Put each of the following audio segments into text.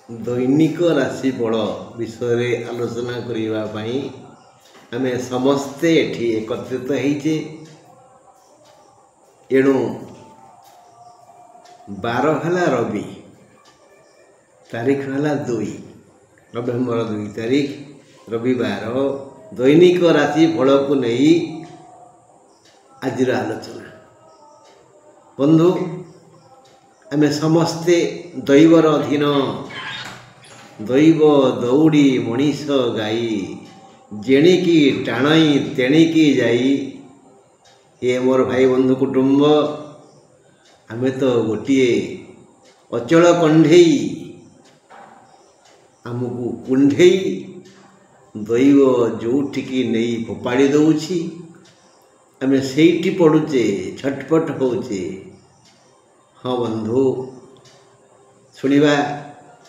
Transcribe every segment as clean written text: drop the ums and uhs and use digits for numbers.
दैनिक राशिफल विषय आलोचना करने आम समस्ते एठी एकत्रित होइछे। एणु बार है रवि, तारीख है 2 नवेम्बर 2 तारीख रविवार। दैनिक राशिफल को नहीं आज आलोचना। बंधु आम समस्ते दैवर अधीन, दैव दौड़ी मनीष गाई, जेणिकी टाणई तेणिकी जाई। ये मोर भाई बंधु कुटुंब, आमे तो गोटे अचल कंढई, आमको कुंढई दैव जोठिकी नहीं फोपाड़ी दौछि, आमे सेठी पड़ुचे, छटपट होचे। हाँ बंधु, शुणा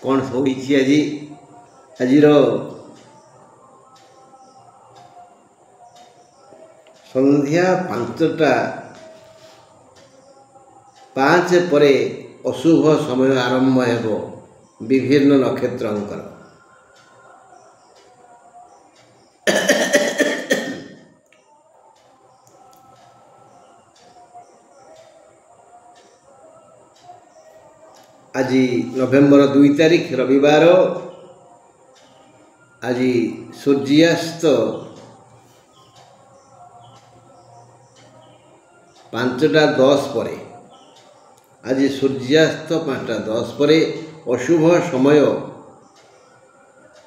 कौन सब आज संध्या 5:05 पर अशुभ समय आरंभ हो विभिन्न नक्षत्रंकर। आज नवेम्बर 2 तारीख रविवार। आज सूर्यास्त 5:10 पर। आज सूर्यास्त 5:10 पर। अशुभ समय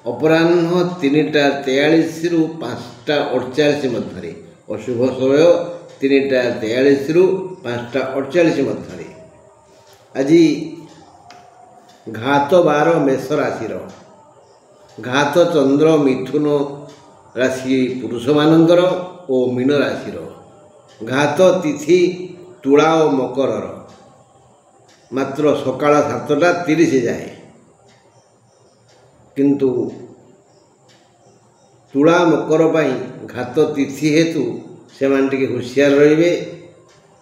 अपराह्न 3:43 रु 5:48 मध्य। अशुभ समय 3:43 रु 5:48 मध्य। आज घात 12 मेष राशि। घात चंद्र मिथुन राशि पुरुष मानकर और मीन राशि। घात तिथि तुला और मकर मात्र सकाळ 7:30 जाए। किंतु तुला मकर पाई घात तिथि हेतु से माने हुशियार रहिबे।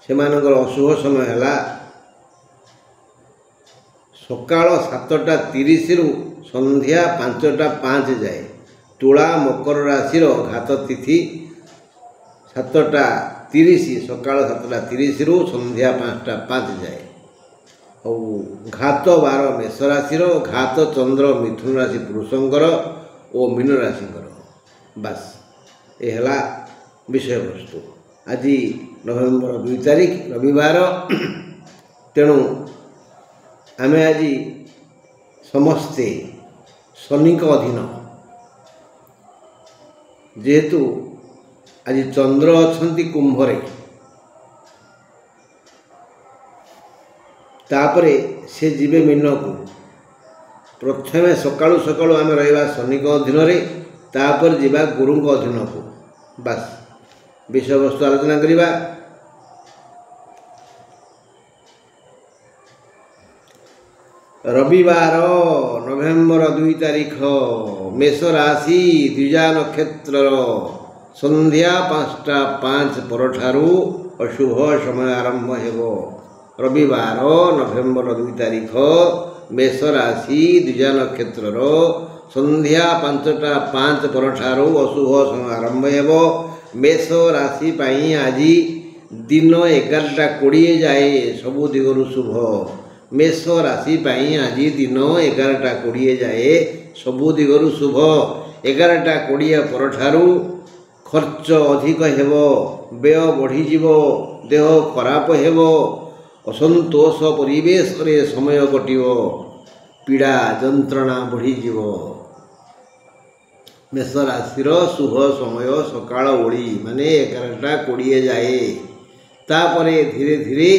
सेमानकर अशुभ समय है सकाळ 7:30 रु संध्या 5:05 जाए। तुला मकर राशि घात तिथि 7:30 सकाळ 7:30 रु संध्या 5:05 जाए। और घात 12 मेष राशि। घात चंद्र मिथुन राशि पुरुषंकर और मीन राशि। बस ये है विषय वस्तु। आज नवेम्बर 2 तारीख रविवार। तेणु आम आज समस्ते शनि अधीन, जेहेतु आज चंद्र अछंती कुंभरे, तापरे से जीवे मीन को। प्रथमे सकाळु सकाळु आम रहिबा शनि अधीन रे, तापर जीवा गुरु अधीन को। बस विषय वस्तु आलोचना करिबा। रविवार नवेम्बर 2 तारीख मेष राशि द्विजा नक्षत्र संध्या 5:05 परठारु अशुभ समय आरंभ हो। रविवार नवेम्बर 2 तारीख मेष राशि द्विजा नक्षत्र संध्या 5:05 परठारु अशुभ समय आरंभ हो। मेष राशि पाई आज दिन 11:20 जाए सबु दिगरु शुभ। मेष राशि पाई आज दिन 11:20 जाए सबु दिगरु शुभ। 11:20 परठारु खर्च अधिक हेबो, व्यय बढ़ीजीव, देह खराब हेबो, असंतोष परिवेश रे समय कटिबो, पीड़ा जंत्रणा बढ़ीजीव। मेष राशि शुभ समय सकाळ ओली माने 11:20 जाए। तापरे धीरे धीरे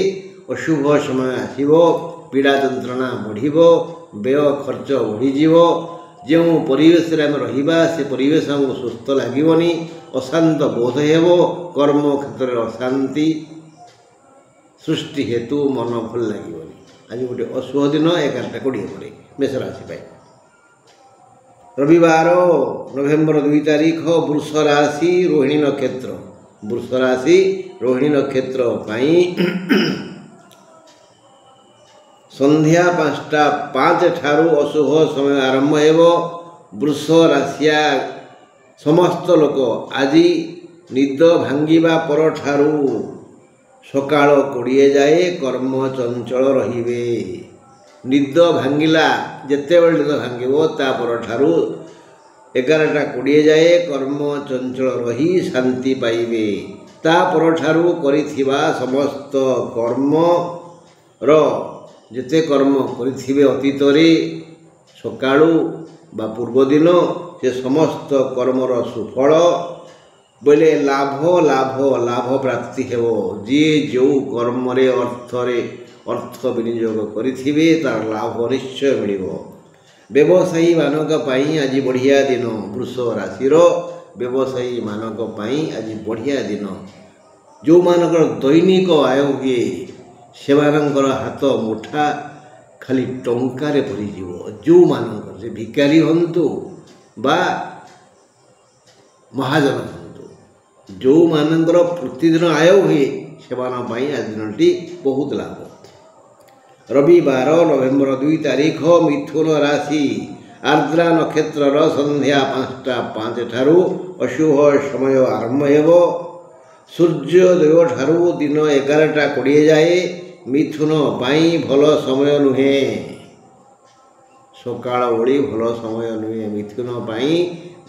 अशुभ समय आसिबो, पीड़ा जंत्रणा बढ़िबो, व्यय खर्च बढ़ीजीव। जो परिवेश रे आम रहिबा से परिवेश हमको सुस्थ लागिबनी, अशांत बोध हेबो, कर्म क्षेत्र में अशांति सृष्टि हेतु मन भल लागिबनी। आज गोटे अशुभ दिन 11:20 पर मेष राशि पाए। रविवार नवेम्बर 2 तारीख वृष राशि रोहिणी नक्षत्र। वृष राशि रोहिणी नक्षत्र पाई ସନ୍ଧ୍ୟା 5ଟା 5 ଠାରୁ ଅଶୁଭ ସମୟ ଆରମ୍ଭ ହେବ। ବୃଷ ରାଶିଆ ସମସ୍ତ ଲୋକ ଆଜି ନିଦ ଭାଙ୍ଗିବା ପରଠାରୁ ସକାଳ 20 ଯାଏ କର୍ମ ଚଞ୍ଚଳ ରହିବେ। ନିଦ ଭାଙ୍ଗିଲା ଯେତେବେଳେ ନିଦ ଭାଙ୍ଗିବ ତା ପରଠାରୁ 11ଟା 20 ଯାଏ କର୍ମ ଚଞ୍ଚଳ ରହି ଶାନ୍ତି ପାଇବେ। ତା ପରଠାରୁ କରିଥିବା ସମସ୍ତ କର୍ମର ଯେତେ କର୍ମ କରିଥିବେ ଅତୀତରେ ସକାଳୁ ବା ପୂର୍ବଦିନ ସେ ସମସ୍ତ କର୍ମର ସୁଫଳ ବୋଇଲେ ଲାଭ ପ୍ରାପ୍ତି ହେବ। ଯିଏ ଯେଉଁ କର୍ମରେ ଅର୍ଥ ବିନିଯୋଗ କରିଥିବେ ତାର ଲାଭ ନିଶ୍ଚୟ ମିଳିବ। ବ୍ୟବସାୟୀମାନଙ୍କ ପାଇଁ ଆଜି ବଢ଼ିଆ ଦିନ। ବୃଷ ରାଶିର ବ୍ୟବସାୟୀମାନଙ୍କ ପାଇଁ ଆଜି ବଢ଼ିଆ ଦିନ। ଯେଉଁମାନଙ୍କର ଦୈନିକ ଆୟ ହୁଏ ସେମାନଙ୍କର ହାତ ମୁଠା ଖାଲି ଟଙ୍କାରେ ଭରିଯିବ। ଯେଉଁମାନଙ୍କର ସେ ଭିକାରୀ ହୁଅନ୍ତୁ ବା ମହାଜନ ହୁଅନ୍ତୁ, ଯେଉଁମାନଙ୍କର ପ୍ରତିଦିନ ଆୟ ହୁଏ ସେମାନଙ୍କ ପାଇଁ ଆଜି ଦିନଟି ବହୁତ ଲାଭ। ରବିବାର ନଭେମ୍ବର 2 ତାରିଖ ମିଥୁନ ରାଶି ଆର୍ଦ୍ରା ନକ୍ଷତ୍ରର ସନ୍ଧ୍ୟା 5ଟା 5 ଠାରୁ ଅଶୁଭ ସମୟ ଆରମ୍ଭ ହେବ। ସୂର୍ଯ୍ୟୋଦୟ ଠାରୁ ଦିନ 11ଟା 20 ଯାଏ ମିଥୁନ ପାଇଁ ଭଲ ସମୟ ନୁହେଁ। ସକାଳ ଓଳି ଭଲ ସମୟ ନୁହେଁ। ମିଥୁନ ପାଇଁ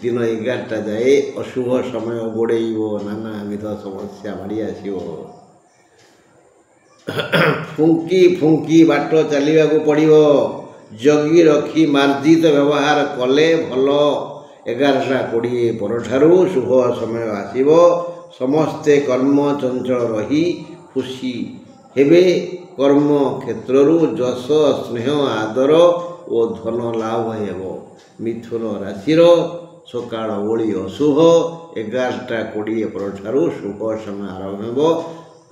ଦିନ 11ଟା ଯାଏ ଅଶୁଭ ସମୟ ଗୋଡ଼େଇବ। ନାନାବିଧ ସମସ୍ୟା ମାଡ଼ି ଆସିବ। ଫୁଙ୍କି ବାଟ ଚାଲିବାକୁ ପଡ଼ିବ। ଜଗି ରଖି ମାର୍ଜିତ ବ୍ୟବହାର କଲେ ଭଲ। 11ଟା 20 ପରଠାରୁ ଶୁଭ ସମୟ ଆସିବ। ସମସ୍ତେ କର୍ମ ଚଞ୍ଚଳ ରହି ଖୁସି ହେବେ। କର୍ମ କ୍ଷେତ୍ରରୁ ଯଶ ସ୍ନେହ ଆଦର ଓ ଧନ ଲାଭ ହେବ। ମିଥୁନ ରାଶିର ସକାଳ ଓଳି ଅଶୁଭ। 11ଟା 20 ପରଠାରୁ ଶୁଭ ସମୟ ଆରମ୍ଭ ହେବ।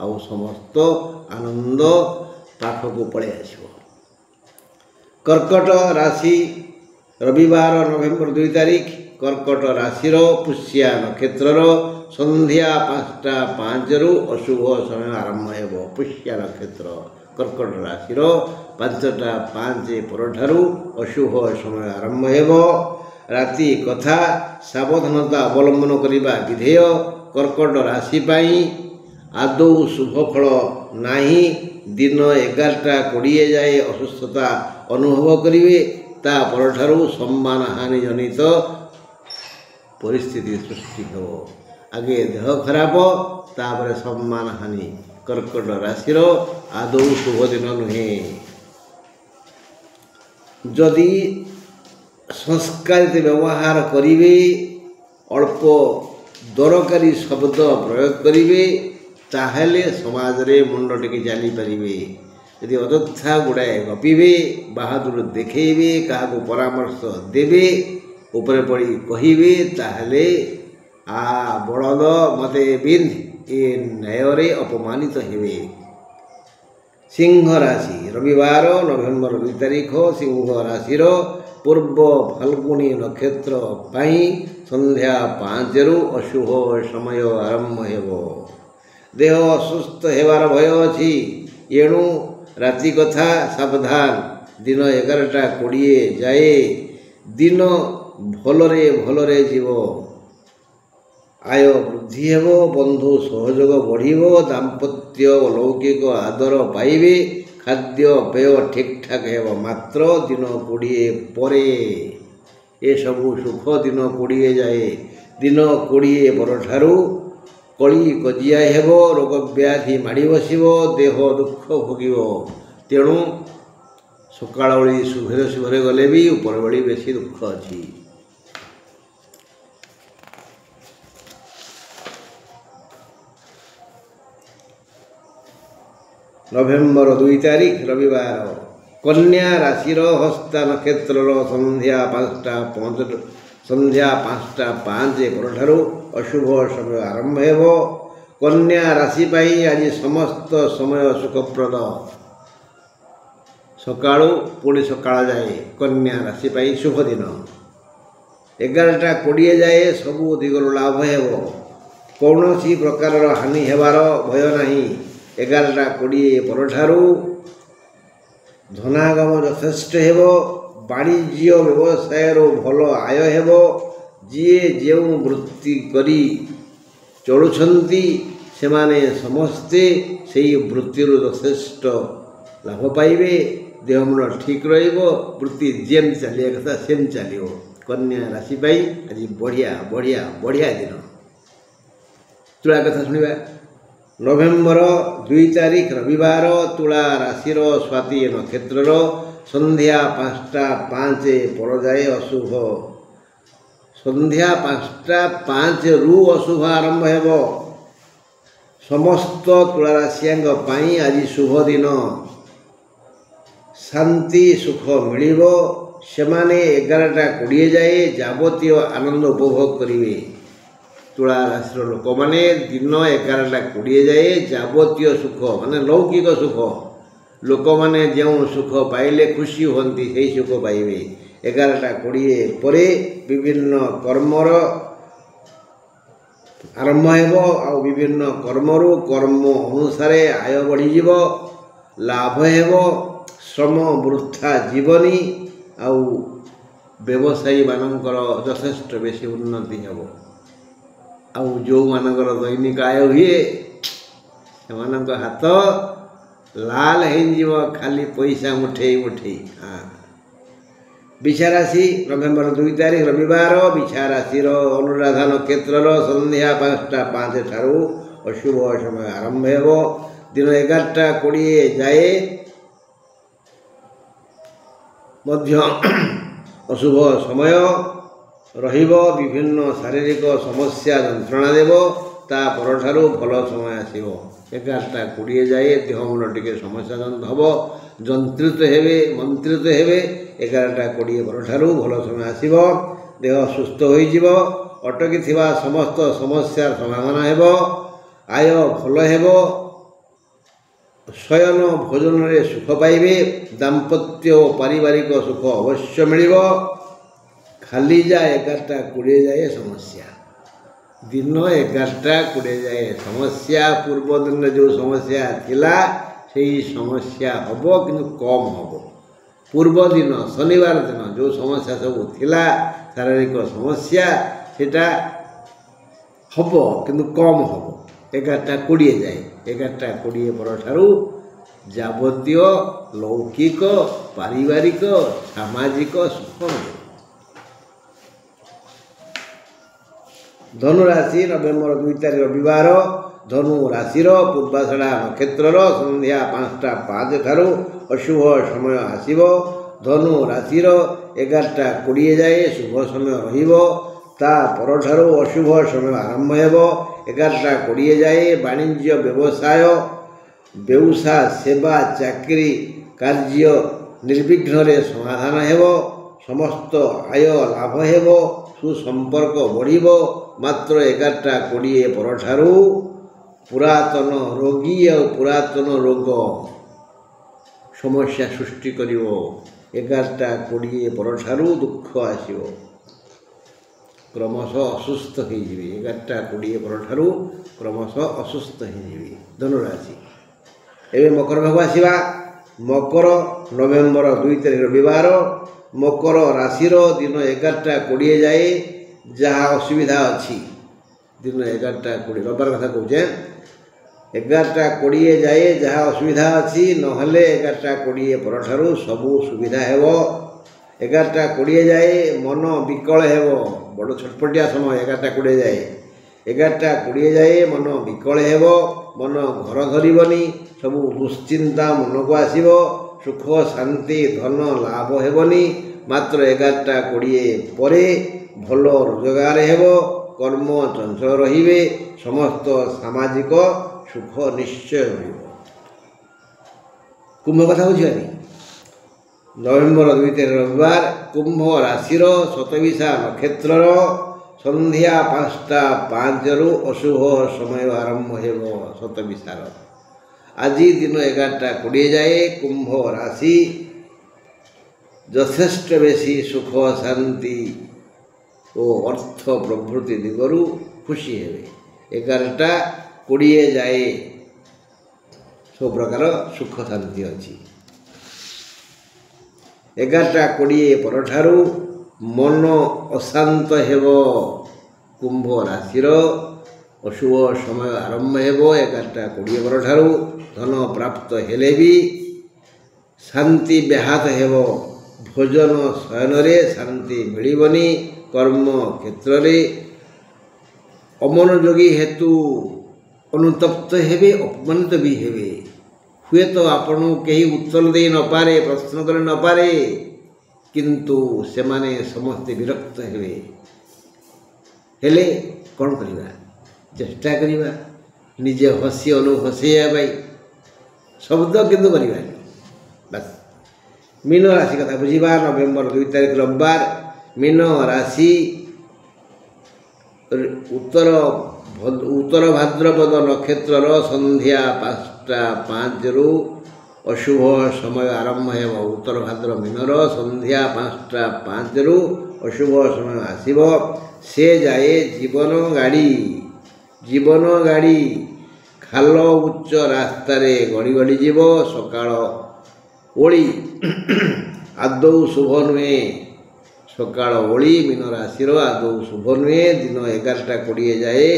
ଆଉ ସମସ୍ତ ଆନନ୍ଦ ପାଖକୁ ପଳେଇ ଆସିବ। କର୍କଟ ରାଶି ରବିବାର ନଭେମ୍ବର 2 ତାରିଖ କର୍କଟ ରାଶିର ପୁଷ୍ୟା ନକ୍ଷତ୍ରର ସନ୍ଧ୍ୟା 5ଟା 5ରୁ ଅଶୁଭ ସମୟ ଆରମ୍ଭ ହେବ। ପୁଷ୍ୟା ନକ୍ଷତ୍ର କର୍କଟ ରାଶିର 5ଟା 5 ପରଠାରୁ ଅଶୁଭ ସମୟ ଆରମ୍ଭ ହେବ। ରାତି କଥା ସାବଧାନତା ଅବଲମ୍ବନ କରିବା ବିଧେୟ। କର୍କଟ ରାଶି ପାଇଁ ଆଦୌ ଶୁଭ ଫଳ ନାହିଁ। ଦିନ 11ଟା 20 ଯାଏ ଅସୁସ୍ଥତା ଅନୁଭବ କରିବେ। ତା ପରଠାରୁ ସମ୍ମାନ ହାନି ଜନିତ ପରିସ୍ଥିତି ସୃଷ୍ଟି ହେବ। ଆଗେ ଦେହ ଖରାପ ତାପରେ ସମ୍ମାନ ହାନି। କର୍କଟ ରାଶିର ଆଦୌ ଶୁଭ ଦିନ ନୁହେଁ। ଯଦି ସଂସ୍କାରିତ ବ୍ୟବହାର କରିବେ, ଅଳ୍ପ ଦରକାରୀ ଶବ୍ଦ ପ୍ରୟୋଗ କରିବେ, ତାହେଲେ ସମାଜରେ ମୁଣ୍ଡ ଟେକି ଚାଲିପାରିବେ। ଯଦି ଅଯଥା ଗୁଡ଼ାଏ ଗପିବେ, ବାହାଦୁର ଦେଖେଇବେ, କାହାକୁ ପରାମର୍ଶ ଦେବେ, ଉପରେ ପଡ଼ି କହିବେ, ତାହେଲେ ବଳଦ ମୋତେ ବିନ୍ଧ ଏ ନ୍ୟାୟରେ ଅପମାନିତ ହେବେ। ସିଂହ ରାଶି ରବିବାର ନଭେମ୍ବର 2 ତାରିଖ ସିଂହ ରାଶିର ପୂର୍ବ ଫାଲ୍ଗୁନୀ ନକ୍ଷତ୍ର ପାଇଁ ସନ୍ଧ୍ୟା 5ରୁ ଅଶୁଭ ସମୟ ଆରମ୍ଭ ହେବ। ଦେହ ଅସୁସ୍ଥ ହେବାର ଭୟ ଅଛି। ଏଣୁ ରାତି କଥା ସାବଧାନ। ଦିନ 11ଟା 20 ଯାଏ ଦିନ ଭଲରେ ଯିବ। ଆୟ ବୃଦ୍ଧି ହେବ। ବନ୍ଧୁ ସହଯୋଗ ବଢ଼ିବ। ଦାମ୍ପତ୍ୟ ଓ ଲୌକିକ ଆଦର ପାଇବେ। ଖାଦ୍ୟ ପେୟ ଠିକ୍ଠାକ୍ ହେବ। ମାତ୍ର ଦିନ 20 ପରେ ଏସବୁ ସୁଖ ଦିନ 20 ଯାଏ। ଦିନ 20 ପରଠାରୁ କଳି କଜିଆ ହେବ। ରୋଗ ବ୍ୟାଧି ମାଡ଼ି ବସିବ। ଦେହ ଦୁଃଖ ଭୋଗିବ। ତେଣୁ ସକାଳ ଓଳି ଶୁଭରେ ଗଲେ ବି ଉପର ଓଳି ବେଶୀ ଦୁଃଖ ଅଛି। ନଭେମ୍ବର 2 ତାରିଖ ରବିବାର କନ୍ୟା ରାଶିର ହସ୍ତା ନକ୍ଷତ୍ରର ସନ୍ଧ୍ୟା 5ଟା 5 ପରଠାରୁ ଅଶୁଭ ସମୟ ଆରମ୍ଭ ହେବ। କନ୍ୟା ରାଶି ପାଇଁ ଆଜି ସମସ୍ତ ସମୟ ସୁଖପ୍ରଦ। ସକାଳୁ ପୁଣି ସକାଳ ଯାଏ କନ୍ୟା ରାଶି ପାଇଁ ଶୁଭ ଦିନ। 11ଟା 20 ଯାଏ ସବୁ ଦିଗରୁ ଲାଭ ହେବ। କୌଣସି ପ୍ରକାରର ହାନି ହେବାର ଭୟ ନାହିଁ। 11ଟା 20 ପରଠାରୁ ଧନାଗମ ଯଥେଷ୍ଟ ହେବ। ବାଣିଜ୍ୟ ବ୍ୟବସାୟରୁ ଭଲ ଆୟ ହେବ। ଯିଏ ଯେଉଁ ବୃତ୍ତି କରି ଚଳୁଛନ୍ତି ସେମାନେ ସମସ୍ତେ ସେହି ବୃତ୍ତିରୁ ଯଥେଷ୍ଟ ଲାଭ ପାଇବେ। ଦେହ ମନ ଠିକ୍ ରହିବ। ବୃତ୍ତି ଯେମିତି ଚାଲିବା କଥା ସେମିତି ଚାଲିବ। କନ୍ୟା ରାଶି ପାଇଁ ଆଜି ବଢ଼ିଆ ବଢ଼ିଆ ବଢ଼ିଆ ଦିନ। ତୁଳା କଥା ଶୁଣିବା। ନଭେମ୍ବର 2 ତାରିଖ ରବିବାର। ତୁଳା ରାଶିର ସ୍ୱାତି ନକ୍ଷତ୍ରର ସନ୍ଧ୍ୟା 5ଟା 5 ପରଯାଏ ଅଶୁଭ। ସନ୍ଧ୍ୟା 5ଟା 5ରୁ ଅଶୁଭ ଆରମ୍ଭ ହେବ। ସମସ୍ତ ତୁଳା ରାଶିଙ୍କ ପାଇଁ ଆଜି ଶୁଭ ଦିନ। ଶାନ୍ତି ସୁଖ ମିଳିବ। ସେମାନେ 11ଟା 20 ଯାଏ ଯାବତୀୟ ଆନନ୍ଦ ଉପଭୋଗ କରିବେ। ତୁଳା ରାଶିର ଲୋକମାନେ ଦିନ 11ଟା 20 ଯାଏ ଯାବତୀୟ ସୁଖ ମାନେ ଲୌକିକ ସୁଖ, ଲୋକମାନେ ଯେଉଁ ସୁଖ ପାଇଲେ ଖୁସି ହୁଅନ୍ତି ସେହି ସୁଖ ପାଇବେ। 11ଟା 20 ପରେ ବିଭିନ୍ନ କର୍ମର ଆରମ୍ଭ ହେବ। ଆଉ ବିଭିନ୍ନ କର୍ମରୁ କର୍ମ ଅନୁସାରେ ଆୟ ବଢ଼ିଯିବ, ଲାଭ ହେବ, ଶ୍ରମ ବୃଥା ଯିବନି। ଆଉ ବ୍ୟବସାୟୀମାନଙ୍କର ଯଥେଷ୍ଟ ବେଶୀ ଉନ୍ନତି ହେବ। ଆଉ ଯେଉଁମାନଙ୍କର ଦୈନିକ ଆୟ ହୁଏ ସେମାନଙ୍କ ହାତ ଲାଲ ହେଇଯିବ, ଖାଲି ପଇସା ମୁଠେଇ ମୁଠେଇ। ବିଛା ରାଶି ନଭେମ୍ବର 2 ତାରିଖ ରବିବାର। ବିଛା ରାଶିର ଅନୁରାଧା ନକ୍ଷତ୍ରର ସନ୍ଧ୍ୟା 5ଟା 5 ଠାରୁ ଅଶୁଭ ସମୟ ଆରମ୍ଭ ହେବ। ଦିନ 11ଟା 20 ଯାଏ ମଧ୍ୟ ଅଶୁଭ ସମୟ ରହିବ। ବିଭିନ୍ନ ଶାରୀରିକ ସମସ୍ୟା ଯନ୍ତ୍ରଣା ଦେବ। ତା ପରଠାରୁ ଭଲ ସମୟ ଆସିବ। 11ଟା 20 ଯାଏ ଦେହ ମୁଣ୍ଡ ଟିକେ ସମସ୍ୟା ହେବ, ଯନ୍ତ୍ରିତ ହେବେ। 11ଟା 20 ପରଠାରୁ ଭଲ ସମୟ ଆସିବ। ଦେହ ସୁସ୍ଥ ହୋଇଯିବ। ଅଟକିଥିବା ସମସ୍ତ ସମସ୍ୟାର ସମାଧାନ ହେବ। ଆୟ ଭଲ ହେବ। ଶୟନ ଭୋଜନରେ ସୁଖ ପାଇବେ। ଦାମ୍ପତ୍ୟ ଓ ପାରିବାରିକ ସୁଖ ଅବଶ୍ୟ ମିଳିବ। ଖାଲି ଯା 11ଟା 20 ଯାଏ ସମସ୍ୟା। ଦିନ 11ଟା 20 ଯାଏ ସମସ୍ୟା। ପୂର୍ବ ଦିନରେ ଯେଉଁ ସମସ୍ୟା ଥିଲା ସେହି ସମସ୍ୟା ହେବ, କିନ୍ତୁ କମ୍ ହେବ। ପୂର୍ବ ଦିନ ଶନିବାର ଦିନ ଯେଉଁ ସମସ୍ୟା ସବୁ ଥିଲା ଶାରୀରିକ ସମସ୍ୟା, ସେଟା ହେବ କିନ୍ତୁ କମ୍ ହେବ। 11ଟା 20 ଯାଏ। 11ଟା 20 ପରଠାରୁ ଯାବତୀୟ ଲୌକିକ ପାରିବାରିକ ସାମାଜିକ ସୁଖ ମିଳିବ। ଧନୁ ରାଶି ନଭେମ୍ବର 2 ତାରିଖ ରବିବାର। ଧନୁ ରାଶିର ପୂର୍ବାଷାଢ଼ା ନକ୍ଷତ୍ରର ସନ୍ଧ୍ୟା 5ଟା 5 ଠାରୁ ଅଶୁଭ ସମୟ ଆସିବ। ଧନୁ ରାଶିର 11ଟା 20 ଯାଏ ଶୁଭ ସମୟ ରହିବ। ତା ପରଠାରୁ ଅଶୁଭ ସମୟ ଆରମ୍ଭ ହେବ। 11ଟା 20 ଯାଏ ବାଣିଜ୍ୟ ବ୍ୟବସାୟ, ବେଉସା ସେବା ଚାକିରି କାର୍ଯ୍ୟ ନିର୍ବିଘ୍ନରେ ସମାଧାନ ହେବ। ସମସ୍ତ ଆୟ ଲାଭ ହେବ। ସୁସମ୍ପର୍କ ବଢ଼ିବ। ମାତ୍ର 11ଟା 20 ପରଠାରୁ ପୁରାତନ ରୋଗୀ ଆଉ ପୁରାତନ ରୋଗ ସମସ୍ୟା ସୃଷ୍ଟି କରିବ। 11ଟା 20 ପରଠାରୁ ଦୁଃଖ ଆସିବ, କ୍ରମଶଃ ଅସୁସ୍ଥ ହୋଇଯିବେ। 11ଟା 20 ପରଠାରୁ କ୍ରମଶଃ ଅସୁସ୍ଥ ହୋଇଯିବେ ଧନୁରାଶି। ଏବେ ମକର ଭାଗ ଆସିବା। ମକର ନଭେମ୍ବର 2 ତାରିଖ ରବିବାର। ମକର ରାଶିର ଦିନ 11ଟା 20 ଯାଏ ଯାହା ଅସୁବିଧା ଅଛି, ଦିନ 11ଟା 20 ରବିବାର କଥା କହୁଛେ, 11ଟା 20 ଯାଏ ଯାହା ଅସୁବିଧା ଅଛି, ନହେଲେ 11ଟା 20 ପରଠାରୁ ସବୁ ସୁବିଧା ହେବ। 11ଟା 20 ଯାଏ ମନ ବିକଳ ହେବ, ବଡ଼ ଛଟପଟିଆ ସମୟ 11ଟା 20 ଯାଏ। 11ଟା 20 ଯାଏ ମନ ବିକଳ ହେବ, ମନ ଘର ଧରିବନି, ସବୁ ଦୁଶ୍ଚିନ୍ତା ମନକୁ ଆସିବ। ସୁଖ ଶାନ୍ତି ଧନ ଲାଭ ହେବନି। ମାତ୍ର 11ଟା 20 ପରେ ଭଲ ରୋଜଗାର ହେବ। କର୍ମ ଚଞ୍ଚଳ ରହିବେ। ସମସ୍ତ ସାମାଜିକ ସୁଖ ନିଶ୍ଚୟ ମିଳିବ। କୁମ୍ଭ କଥା ବୁଝିବାନି। ନଭେମ୍ବର 2 ତାରିଖ ରବିବାର। କୁମ୍ଭ ରାଶିର ଶତବିଶା ନକ୍ଷତ୍ରର ସନ୍ଧ୍ୟା 5ଟା 5ରୁ ଅଶୁଭ ସମୟ ଆରମ୍ଭ ହେବ। ଶତବିଶାର ଆଜି ଦିନ 11ଟା 20 ଯାଏ କୁମ୍ଭ ରାଶି ଯଥେଷ୍ଟ ବେଶୀ ସୁଖ ଶାନ୍ତି ଓ ଅର୍ଥ ପ୍ରଭୃତି ଦିଗରୁ ଖୁସି ହେବେ। 11ଟା 20 ଯାଏ ସବୁ ପ୍ରକାର ସୁଖ ଶାନ୍ତି ଅଛି। 11:20 ପରଠାରୁ ମନ ଅଶାନ୍ତ ହେବ। କୁମ୍ଭ ରାଶିର ଅଶୁଭ ସମୟ ଆରମ୍ଭ ହେବ 11:20 ପରଠାରୁ। ଧନ ପ୍ରାପ୍ତ ହେଲେ ବି ଶାନ୍ତି ବ୍ୟାହତ ହେବ। ଭୋଜନ ଶୟନରେ ଶାନ୍ତି ମିଳିବନି। କର୍ମ କ୍ଷେତ୍ରରେ ଅମନୋଯୋଗୀ ହେତୁ ଅନୁତପ୍ତ ହେବେ, ଅପମାନିତ ବି ହେବେ। ହୁଏତ ଆପଣଙ୍କୁ କେହି ଉତ୍ତର ଦେଇ ନପାରେ, ପ୍ରଶ୍ନ କରି ନପାରେ, କିନ୍ତୁ ସେମାନେ ସମସ୍ତେ ବିରକ୍ତ ହେବେ। ହେଲେ କ'ଣ କରିବା? ଚେଷ୍ଟା କରିବା ନିଜେ ହସି ହସେଇବା ପାଇଁ, ଶବ୍ଦ କିନ୍ତୁ କରିବାନି। ବାସ୍। ମୀନ ରାଶି କଥା ବୁଝିବା। ନଭେମ୍ବର 2 ତାରିଖ ରବିବାର। ମୀନ ରାଶି ଉତ୍ତର ଭାଦ୍ରପଦ ନକ୍ଷତ୍ରର ସନ୍ଧ୍ୟା 5:05 ଅଶୁଭ ସମୟ ଆରମ୍ଭ ହେବ। ଉତ୍ତର ଭାଦ୍ର ମୀନର ସନ୍ଧ୍ୟା 5:05 ଅଶୁଭ ସମୟ ଆସିବ। ସେ ଯାଏ ଜୀବନ ଗାଡ଼ି ଖାଲ ଉଚ୍ଚ ରାସ୍ତାରେ ଗଡ଼ି ଯିବ। ସକାଳ ଓଳି ଆଦୌ ଶୁଭ ନୁହେଁ। ସକାଳ ଓଳି ମୀନ ରାଶିର ଆଦୌ ଶୁଭ ନୁହେଁ। ଦିନ 11:20 ଯାଏ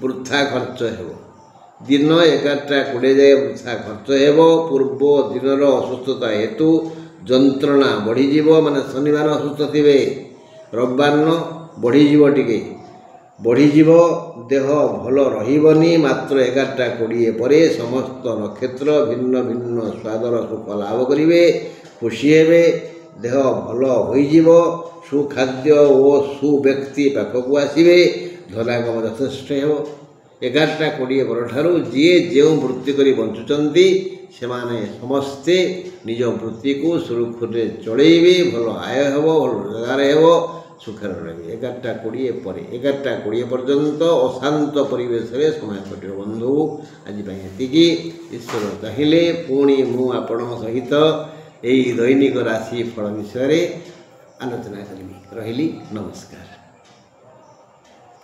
ବୃଥା ଖର୍ଚ୍ଚ ହେବ। ପୂର୍ବ ଦିନର ଅସୁସ୍ଥତା ହେତୁ ଯନ୍ତ୍ରଣା ବଢ଼ିଯିବ। ମାନେ ଶନିବାର ଅସୁସ୍ଥ ଥିବେ, ରବିବାର ବଢ଼ିଯିବ। ଦେହ ଭଲ ରହିବନି। ମାତ୍ର 11:20 ପରେ ସମସ୍ତ ନକ୍ଷତ୍ର ଭିନ୍ନ ଭିନ୍ନ ସ୍ୱାଦର ସୁଖ ଲାଭ କରିବେ, ଖୁସି ହେବେ, ଦେହ ଭଲ ହୋଇଯିବ। ସୁଖାଦ୍ୟ ଓ ସୁବ୍ୟକ୍ତି ପାଖକୁ ଆସିବେ। ଧନାଗମ ଯଥେଷ୍ଟ ହେବ। 11:20 ପରଠାରୁ ଯିଏ ଯେଉଁ ବୃତ୍ତି କରି ବଞ୍ଚୁଛନ୍ତି ସେମାନେ ସମସ୍ତେ ନିଜ ବୃତ୍ତିକୁ ସୁରୁଖୁରୁରେ ଚଳେଇବେ। ଭଲ ଆୟ ହେବ, ଭଲ ରୋଜଗାର ହେବ, ସୁଖରେ ରହିବେ। 11:20 ପରେ 11:20 ପର୍ଯ୍ୟନ୍ତ ଅଶାନ୍ତ ପରିବେଶରେ ସମୟ କଟିବ। ବନ୍ଧୁ, ଆଜି ପାଇଁ ଏତିକି। ଈଶ୍ୱର ଚାହିଁଲେ ପୁଣି ମୁଁ ଆପଣଙ୍କ ସହିତ ଏହି ଦୈନିକ ରାଶି ଫଳ ବିଷୟରେ ଆଲୋଚନା କରିବି। ରହିଲି, ନମସ୍କାର।